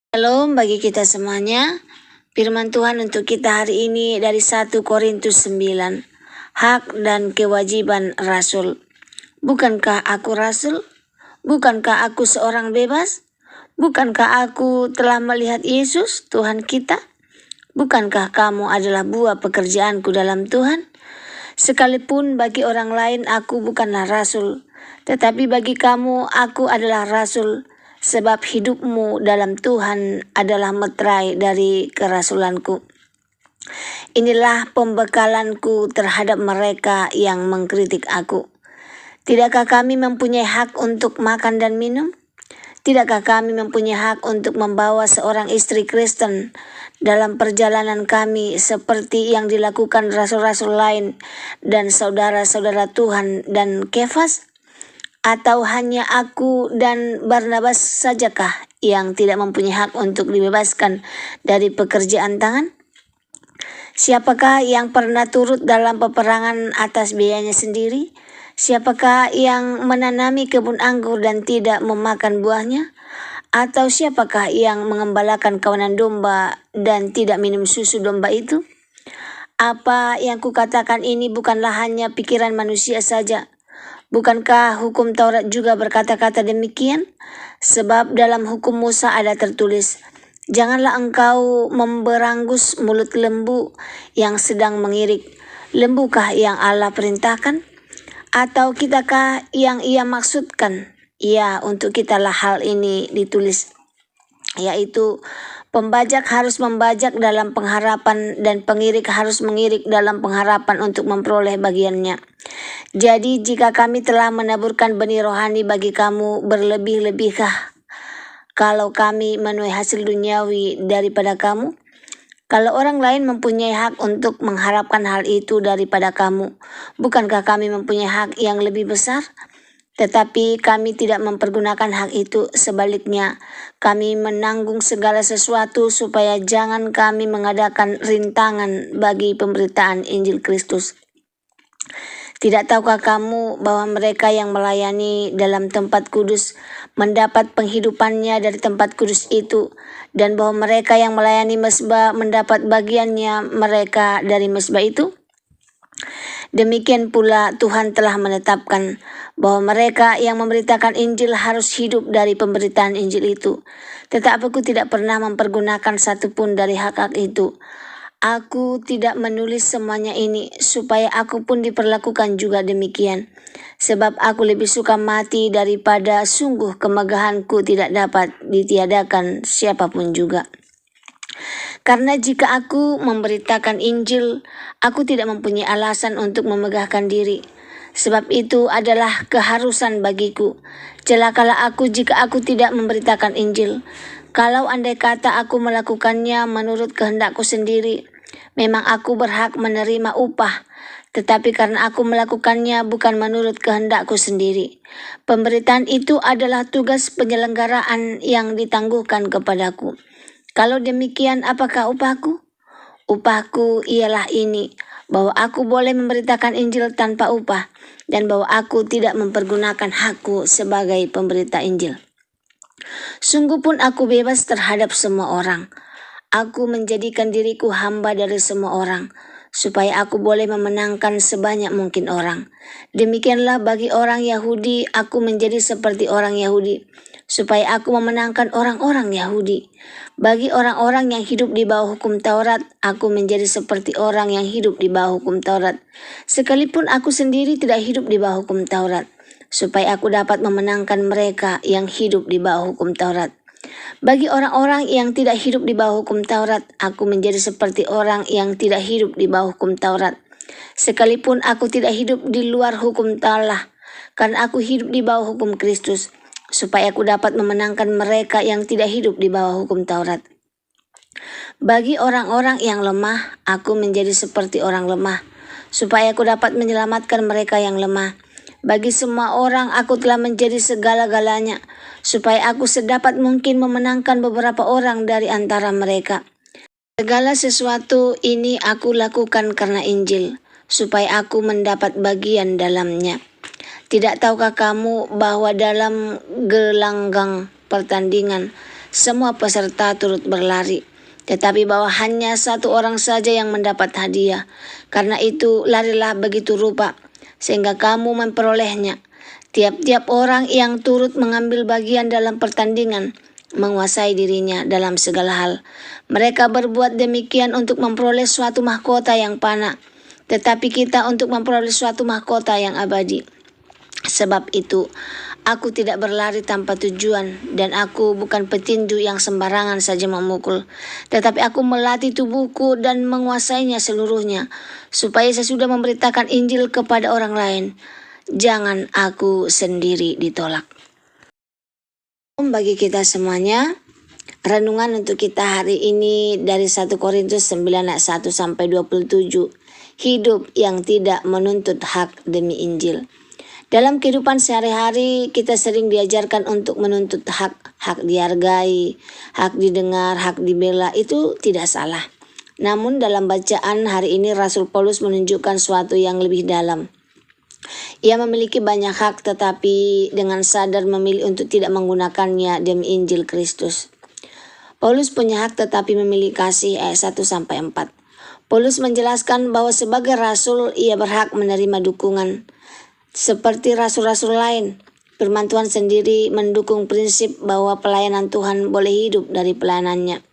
Shalom bagi kita semuanya. Firman Tuhan untuk kita hari ini dari 1 Korintus 9. Hak dan kewajiban rasul. Bukankah aku rasul? Bukankah aku seorang bebas? Bukankah aku telah melihat Yesus, Tuhan kita? Bukankah kamu adalah buah pekerjaanku dalam Tuhan? Sekalipun bagi orang lain aku bukanlah rasul, tetapi bagi kamu aku adalah rasul. Sebab hidupmu dalam Tuhan adalah meterai dari kerasulanku. Inilah pembekalanku terhadap mereka yang mengkritik aku. Tidakkah kami mempunyai hak untuk makan dan minum? Tidakkah kami mempunyai hak untuk membawa seorang istri Kristen dalam perjalanan kami seperti yang dilakukan rasul-rasul lain dan saudara-saudara Tuhan dan Kefas? Atau hanya aku dan Barnabas sajakah yang tidak mempunyai hak untuk dibebaskan dari pekerjaan tangan? Siapakah yang pernah turut dalam peperangan atas biayanya sendiri? Siapakah yang menanami kebun anggur dan tidak memakan buahnya? Atau siapakah yang mengembalakan kawanan domba dan tidak minum susu domba itu? Apa yang kukatakan ini bukanlah hanya pikiran manusia saja. Bukankah hukum Taurat juga berkata-kata demikian? Sebab dalam hukum Musa ada tertulis, janganlah engkau memberangus mulut lembu yang sedang mengirik. Lembukah yang Allah perintahkan? Atau kitakah yang ia maksudkan? Ya, untuk kitalah hal ini ditulis, yaitu pembajak harus membajak dalam pengharapan dan pengirik harus mengirik dalam pengharapan untuk memperoleh bagiannya. Jadi jika kami telah menaburkan benih rohani bagi kamu, berlebih-lebihkah kalau kami menuai hasil duniawi daripada kamu? Kalau orang lain mempunyai hak untuk mengharapkan hal itu daripada kamu, bukankah kami mempunyai hak yang lebih besar? Tetapi kami tidak mempergunakan hak itu, sebaliknya kami menanggung segala sesuatu supaya jangan kami mengadakan rintangan bagi pemberitaan Injil Kristus. Tidak tahukah kamu bahwa mereka yang melayani dalam tempat kudus mendapat penghidupannya dari tempat kudus itu, dan bahwa mereka yang melayani mezbah mendapat bagiannya mereka dari mezbah itu? Demikian pula Tuhan telah menetapkan bahwa mereka yang memberitakan Injil harus hidup dari pemberitaan Injil itu. Tetapi aku tidak pernah mempergunakan satupun dari hak-hak itu. Aku tidak menulis semuanya ini supaya aku pun diperlakukan juga demikian. Sebab aku lebih suka mati daripada sungguh kemegahanku tidak dapat ditiadakan siapapun juga. Karena jika aku memberitakan Injil, aku tidak mempunyai alasan untuk memegahkan diri. Sebab itu adalah keharusan bagiku. Celakalah aku jika aku tidak memberitakan Injil. Kalau andai kata aku melakukannya menurut kehendakku sendiri, memang aku berhak menerima upah. Tetapi karena aku melakukannya bukan menurut kehendakku sendiri, pemberitaan itu adalah tugas penyelenggaraan yang ditangguhkan kepadaku. Kalau demikian, apakah upahku? Upahku ialah ini, bahwa aku boleh memberitakan Injil tanpa upah, dan bahwa aku tidak mempergunakan hakku sebagai pemberita Injil. Sungguh pun aku bebas terhadap semua orang. Aku menjadikan diriku hamba dari semua orang, supaya aku boleh memenangkan sebanyak mungkin orang. Demikianlah bagi orang Yahudi, aku menjadi seperti orang Yahudi, supaya aku memenangkan orang-orang Yahudi. Bagi orang-orang yang hidup di bawah hukum Taurat, aku menjadi seperti orang yang hidup di bawah hukum Taurat. Sekalipun aku sendiri tidak hidup di bawah hukum Taurat, supaya aku dapat memenangkan mereka yang hidup di bawah hukum Taurat. Bagi orang-orang yang tidak hidup di bawah hukum Taurat, aku menjadi seperti orang yang tidak hidup di bawah hukum Taurat. Sekalipun aku tidak hidup di luar hukum Allah, karena aku hidup di bawah hukum Kristus, supaya aku dapat memenangkan mereka yang tidak hidup di bawah hukum Taurat. Bagi orang-orang yang lemah, aku menjadi seperti orang lemah, supaya aku dapat menyelamatkan mereka yang lemah. Bagi semua orang aku telah menjadi segala-galanya, supaya aku sedapat mungkin memenangkan beberapa orang dari antara mereka. Segala sesuatu ini aku lakukan karena Injil, supaya aku mendapat bagian dalamnya. Tidak tahukah kamu bahwa dalam gelanggang pertandingan semua peserta turut berlari, tetapi bahwa hanya satu orang saja yang mendapat hadiah. Karena itu larilah begitu rupa, sehingga kamu memperolehnya. Tiap-tiap orang yang turut mengambil bagian dalam pertandingan menguasai dirinya dalam segala hal. Mereka berbuat demikian untuk memperoleh suatu mahkota yang fana, tetapi kita untuk memperoleh suatu mahkota yang abadi. Sebab itu, aku tidak berlari tanpa tujuan, dan aku bukan petinju yang sembarangan saja memukul, tetapi aku melatih tubuhku dan menguasainya seluruhnya, supaya sesudah memberitakan Injil kepada orang lain, jangan aku sendiri ditolak. Bagi kita semuanya, renungan untuk kita hari ini dari 1 Korintus 9 ayat 1 sampai 27. Hidup yang tidak menuntut hak demi Injil. Dalam kehidupan sehari-hari kita sering diajarkan untuk menuntut hak dihargai, hak didengar, hak dibela. Itu tidak salah. Namun dalam bacaan hari ini Rasul Paulus menunjukkan suatu yang lebih dalam. Ia memiliki banyak hak tetapi dengan sadar memilih untuk tidak menggunakannya demi Injil Kristus. Paulus punya hak tetapi memilih kasih ayat 1 sampai 4. Paulus menjelaskan bahwa sebagai rasul ia berhak menerima dukungan. Seperti rasul-rasul lain, firman Tuhan sendiri mendukung prinsip bahwa pelayanan Tuhan boleh hidup dari pelayanannya.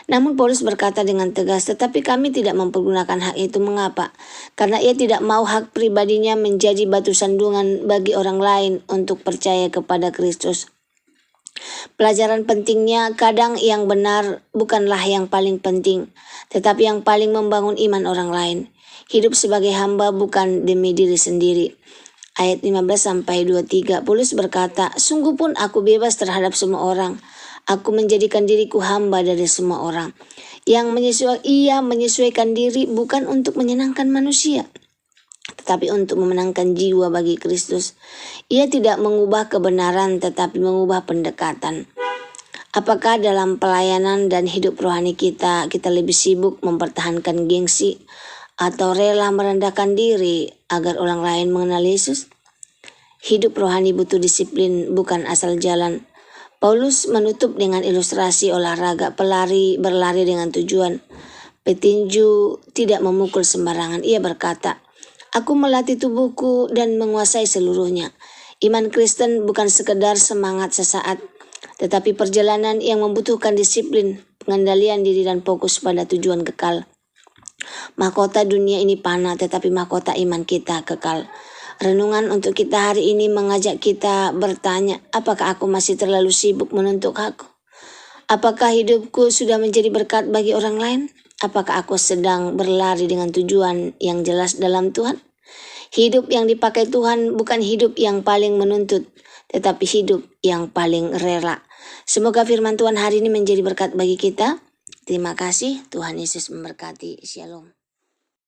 Namun Paulus berkata dengan tegas, tetapi kami tidak mempergunakan hak itu. Mengapa? Karena ia tidak mau hak pribadinya menjadi batu sandungan bagi orang lain untuk percaya kepada Kristus. Pelajaran pentingnya, kadang yang benar bukanlah yang paling penting, tetapi yang paling membangun iman orang lain. Hidup sebagai hamba bukan demi diri sendiri. Ayat 15-23, Paulus berkata, sungguh pun aku bebas terhadap semua orang. Aku menjadikan diriku hamba dari semua orang. Ia menyesuaikan diri bukan untuk menyenangkan manusia, tetapi untuk memenangkan jiwa bagi Kristus. Ia tidak mengubah kebenaran tetapi mengubah pendekatan. Apakah dalam pelayanan dan hidup rohani kita lebih sibuk mempertahankan gengsi atau rela merendahkan diri agar orang lain mengenal Yesus? Hidup rohani butuh disiplin, bukan asal jalan. Paulus menutup dengan ilustrasi olahraga. Pelari berlari dengan tujuan. Petinju tidak memukul sembarangan. Ia berkata, aku melatih tubuhku dan menguasai seluruhnya. Iman Kristen bukan sekedar semangat sesaat, tetapi perjalanan yang membutuhkan disiplin, pengendalian diri dan fokus pada tujuan kekal. Mahkota dunia ini fana, tetapi mahkota iman kita kekal. Renungan untuk kita hari ini mengajak kita bertanya, apakah aku masih terlalu sibuk menuntut hakku? Apakah hidupku sudah menjadi berkat bagi orang lain? Apakah aku sedang berlari dengan tujuan yang jelas dalam Tuhan? Hidup yang dipakai Tuhan bukan hidup yang paling menuntut, tetapi hidup yang paling rela. Semoga firman Tuhan hari ini menjadi berkat bagi kita. Terima kasih, Tuhan Yesus memberkati. Shalom.